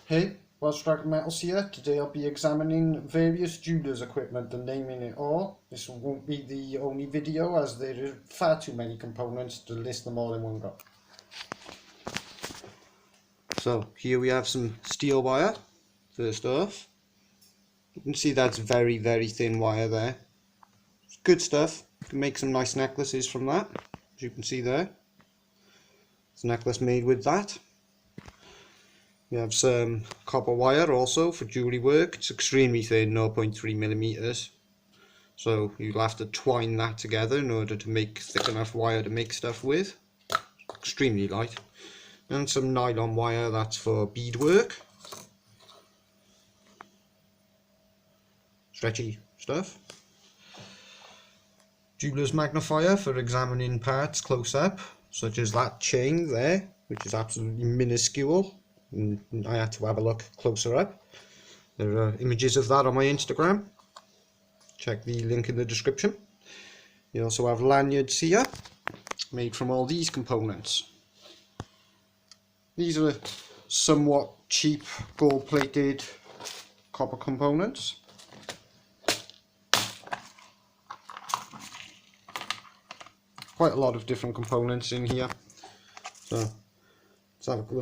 Hey, Welsh Dragon Metals here. Today I'll be examining various jeweller's equipment and naming it all. This won't be the only video as there are far too many components to list them all in one go. So here we have some steel wire, first off. You can see that's very thin wire there. It's good stuff. You can make some nice necklaces from that, as you can see there. It's a necklace made with that. We have some copper wire also for jewellery work. It's extremely thin, 0.3mm. So you'll have to twine that together in order to make thick enough wire to make stuff with. Extremely light. And some nylon wire, that's for beadwork. Stretchy stuff. Jeweller's magnifier for examining parts close up, such as that chain there, which is absolutely minuscule. And I had to have a look closer up. There are images of that on my Instagram. Check the link in the description. You also have lanyards here, made from all these components. These are somewhat cheap gold-plated copper components. Quite a lot of different components in here. So let's have a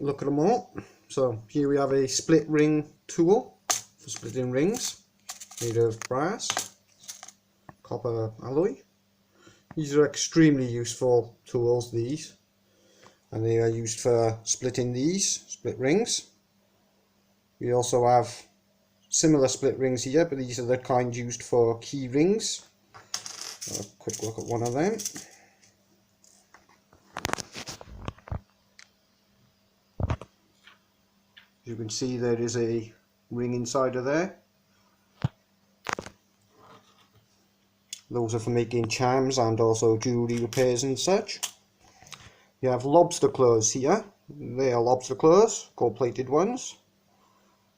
look at them all. So here we have a split ring tool for splitting rings, made of brass, copper alloy. These are extremely useful tools, these, and they are used for splitting these split rings. We also have similar split rings here, but these are the kind used for key rings. A quick look at one of them. As you can see, there is a ring inside of there. Those are for making charms and also jewellery repairs and such. You have lobster claws here. They are lobster claws, gold plated ones,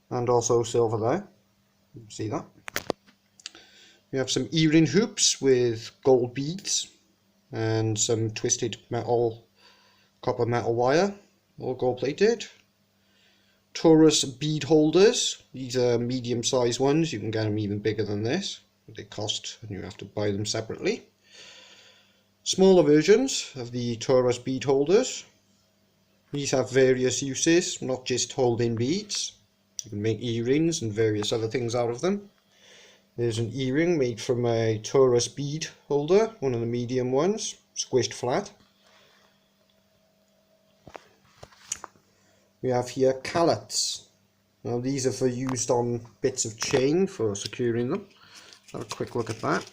and also silver there. You can see that. We have some earring hoops with gold beads and some twisted copper metal wire, all gold plated. Taurus bead holders. These are medium sized ones. You can get them even bigger than this, but they cost and you have to buy them separately. Smaller versions of the Taurus bead holders. These have various uses, not just holding beads. You can make earrings and various other things out of them. There's an earring made from a Taurus bead holder, one of the medium ones, squished flat. We have here callets. Now these are for used on bits of chain for securing them. Have a quick look at that.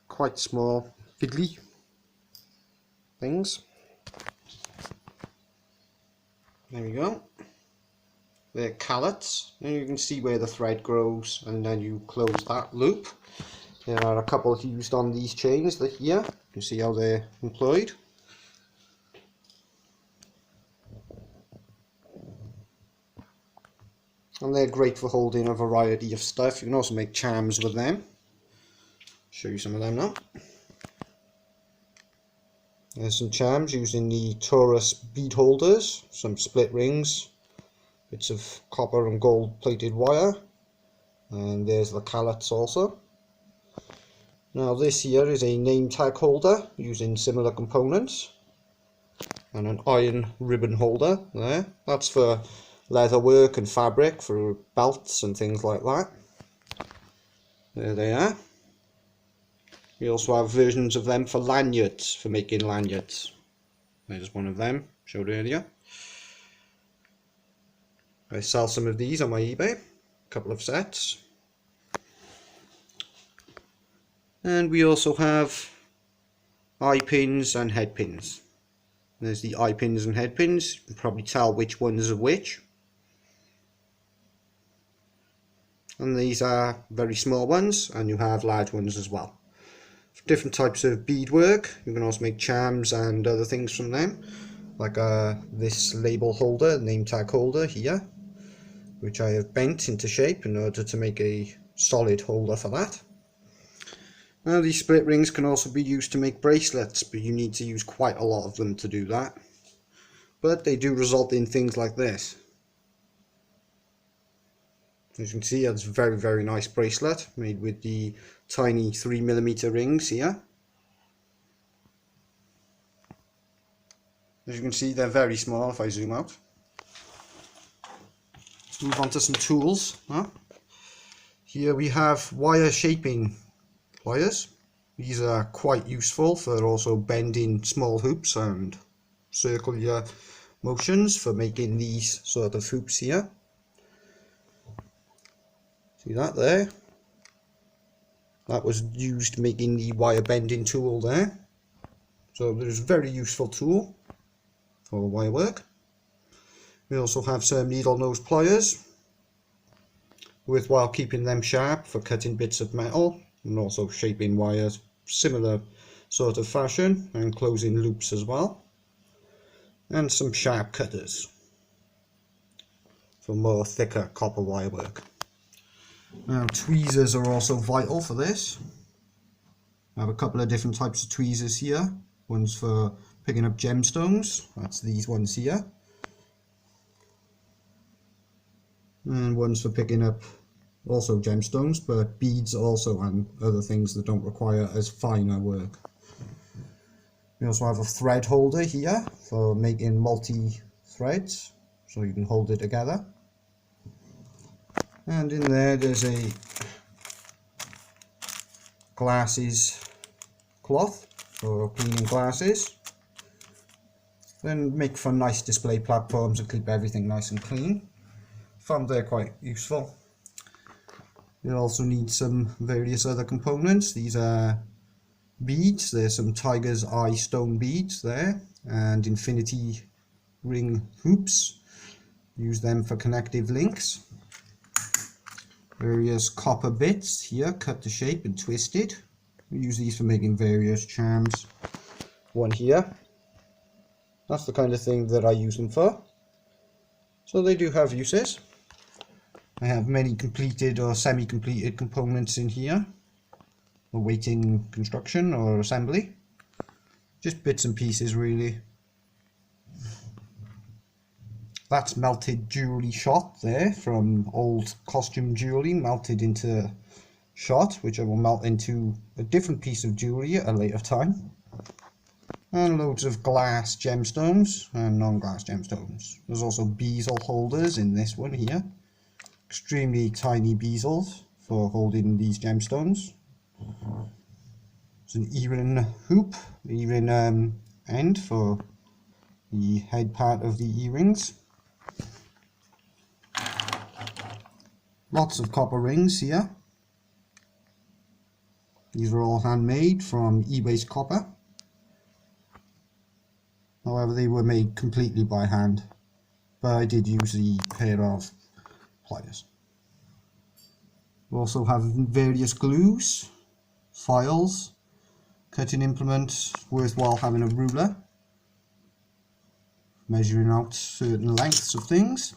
Quite small, fiddly things. There we go. They're callets, and you can see where the thread grows, and then you close that loop. There are a couple used on these chains that here. You can see how they're employed. And they're great for holding a variety of stuff. You can also make charms with them. Show you some of them now. There's some charms using the Taurus bead holders, some split rings, bits of copper and gold plated wire, and there's the callets also. Now this here is a name tag holder using similar components, and an iron ribbon holder there. That's for leather work and fabric, for belts and things like that. There they are. We also have versions of them for lanyards, for making lanyards. There's one of them, showed earlier. I sell some of these on my eBay, a couple of sets. And we also have eye pins and head pins. There's the eye pins and head pins. You can probably tell which ones are which. And these are very small ones, and you have large ones as well. For different types of beadwork, you can also make charms and other things from them, like this label holder, name tag holder here, which I have bent into shape in order to make a solid holder for that. Now these split rings can also be used to make bracelets, but you need to use quite a lot of them to do that. but they do result in things like this. As you can see, it's a very, very nice bracelet made with the tiny 3mm rings here. As you can see, they're very small if I zoom out. Let's move on to some tools. Here we have wire shaping pliers. These are quite useful for also bending small hoops and circular motions for making these sort of hoops here. See that there? That was used making the wire bending tool there. So it is a very useful tool for wire work. We also have some needle nose pliers, worthwhile keeping them sharp for cutting bits of metal and also shaping wires similar sort of fashion and closing loops as well. And some sharp cutters for more thicker copper wire work. Now tweezers are also vital for this. I have a couple of different types of tweezers here. One's for picking up gemstones, that's these ones here. And one's for picking up also gemstones, but beads also, and other things that don't require as finer work. We also have a thread holder here for making multi-threads, so you can hold it together. And in there's a glasses cloth for cleaning glasses. Then make for nice display platforms and keep everything nice and clean. Found they're quite useful. You also need some various other components. These are beads. There's some tiger's eye stone beads there, and infinity ring hoops. Use them for connective links. Various copper bits here, cut to shape and twisted. We use these for making various charms. One here. That's the kind of thing that I use them for. So they do have uses. I have many completed or semi-completed components in here, awaiting construction or assembly. Just bits and pieces really. That's melted jewellery shot there from old costume jewellery melted into shot, which I will melt into a different piece of jewellery at a later time. And loads of glass gemstones and non-glass gemstones. There's also bezel holders in this one here. Extremely tiny bezels for holding these gemstones. It's an earring hoop, earring end for the head part of the earrings. Lots of copper rings here. These are all handmade from e-waste copper. However, they were made completely by hand, but I did use the pair of pliers. We also have various glues, files, cutting implements, worthwhile having a ruler, measuring out certain lengths of things,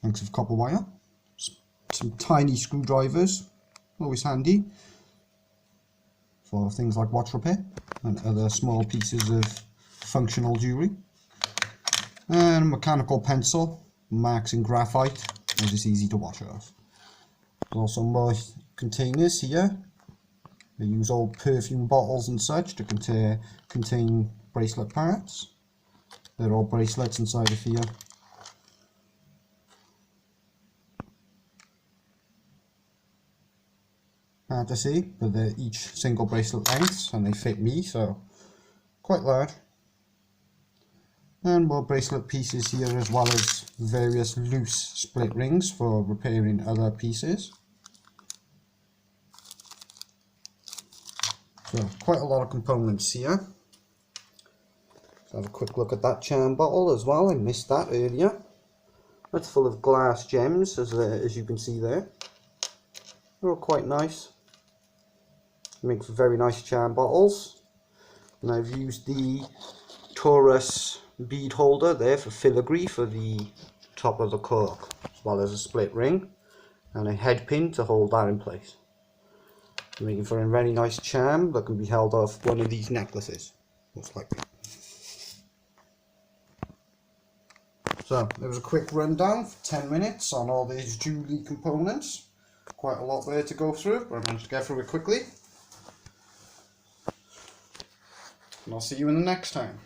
lengths of copper wire, some tiny screwdrivers, always handy for things like watch repair and other small pieces of functional jewellery, and a mechanical pencil, marks in graphite, as it's easy to wash off. There's also more containers here. They use old perfume bottles and such to contain bracelet parts. They're all bracelets inside of here. Hard to see, but they're each single bracelet lengths and they fit me, so quite large. And more bracelet pieces here, as well as various loose split rings for repairing other pieces. So quite a lot of components here. Let's have a quick look at that charm bottle as well. I missed that earlier. That's full of glass gems, as you can see there. They're all quite nice. Make for very nice charm bottles. And I've used the Taurus bead holder there for filigree for the top of the cork, as well as a split ring and a head pin to hold that in place. Making for a very nice charm that can be held off one of these necklaces, most likely. So it was a quick rundown for 10 minutes on all these jewellery components. Quite a lot there to go through, but I managed to get through it quickly. And I'll see you in the next time.